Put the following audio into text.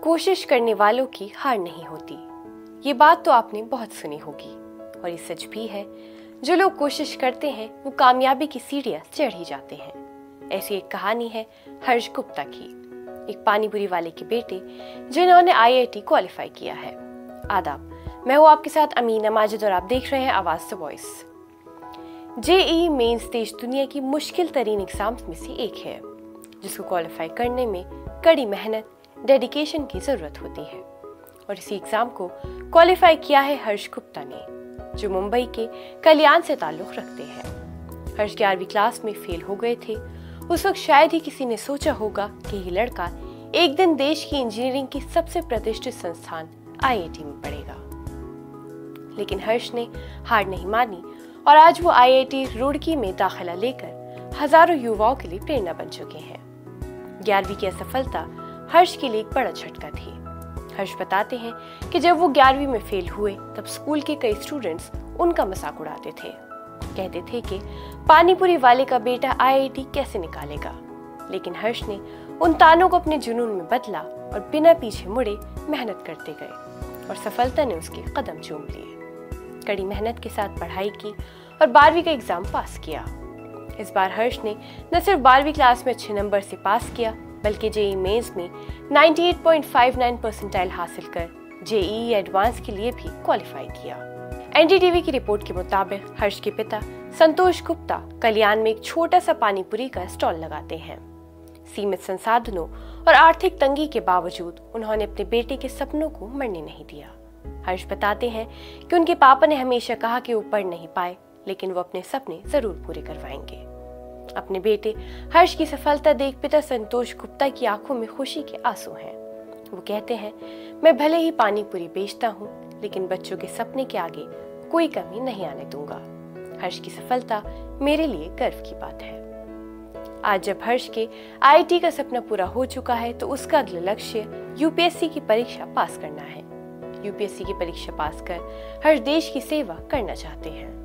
कोशिश करने वालों की हार नहीं होती। ये बात तो आपने बहुत सुनी होगी और ये सच भी है। जो लोग कोशिश करते हैं वो कामयाबी की सीढ़ियां चढ़ ही जाते हैं। ऐसी एक कहानी है हर्ष गुप्ता की, एक पानीपुरी वाले के बेटे जिन्होंने IIT क्वालिफाई किया है। आदाब, मैं हूँ आपके साथ अमीना माजिद और आप देख रहे हैं आवाज द वॉइस। JEE मेंस देश दुनिया की मुश्किल तरीन एग्जाम्स में से एक है, जिसको क्वालिफाई करने में कड़ी मेहनत, डेडिकेशन की जरूरत होती है। और इसी एग्जाम को क्वालिफाई किया है हर्ष गुप्ता ने, जो मुंबई के कल्याण से ताल्लुक रखते हैं। हर्ष 11वीं क्लास में फेल हो गए थे। उस वक्त शायद ही किसी ने सोचा होगा कि ये लड़का एक दिन देश की इंजीनियरिंग की सबसे प्रतिष्ठित संस्थान IIT में पढ़ेगा। लेकिन हर्ष ने हार नहीं मानी और आज वो IIT रुड़की में दाखिला लेकर हजारों युवाओं के लिए प्रेरणा बन चुके हैं। 11वीं की असफलता हर्ष के लिए एक बड़ा झटका थी। हर्ष बताते हैं कि जब वो 11वीं में फेल हुए तब स्कूल के कई स्टूडेंट्स उनका मजाक उड़ाते थे। कहते थे कि पानीपुरी वाले का बेटा IIT कैसे निकालेगा। लेकिन हर्ष ने उन तानों को अपने जुनून में बदला और बिना पीछे मुड़े मेहनत करते गए और सफलता ने उसके कदम चूम लिए। कड़ी मेहनत के साथ पढ़ाई की और 12वीं का एग्जाम पास किया। इस बार हर्ष ने न सिर्फ 12वीं क्लास में अच्छे नंबर से पास किया, बल्कि JEE मेंस में 98.59 परसेंटाइल हासिल कर JEE एडवांस के लिए भी क्वालिफाई किया। NDTV की रिपोर्ट के मुताबिक हर्ष के पिता संतोष गुप्ता कल्याण में एक छोटा सा पानीपुरी का स्टॉल लगाते हैं। सीमित संसाधनों और आर्थिक तंगी के बावजूद उन्होंने अपने बेटे के सपनों को मरने नहीं दिया। हर्ष बताते हैं कि उनके पापा ने हमेशा कहा कि वो पढ़ नहीं पाए, लेकिन वो अपने सपने जरूर पूरे करवाएंगे। अपने बेटे हर्ष की सफलता देख पिता संतोष गुप्ता की आंखों में खुशी के आंसू हैं। वो कहते हैं, मैं भले ही पानीपुरी बेचता हूँ, लेकिन बच्चों के सपने के आगे कोई कमी नहीं आने दूंगा। हर्ष की सफलता मेरे लिए गर्व की बात है। आज जब हर्ष के IIT का सपना पूरा हो चुका है तो उसका अगला लक्ष्य UPSC की परीक्षा पास करना है। UPSC की परीक्षा पास कर हर्ष देश की सेवा करना चाहते हैं।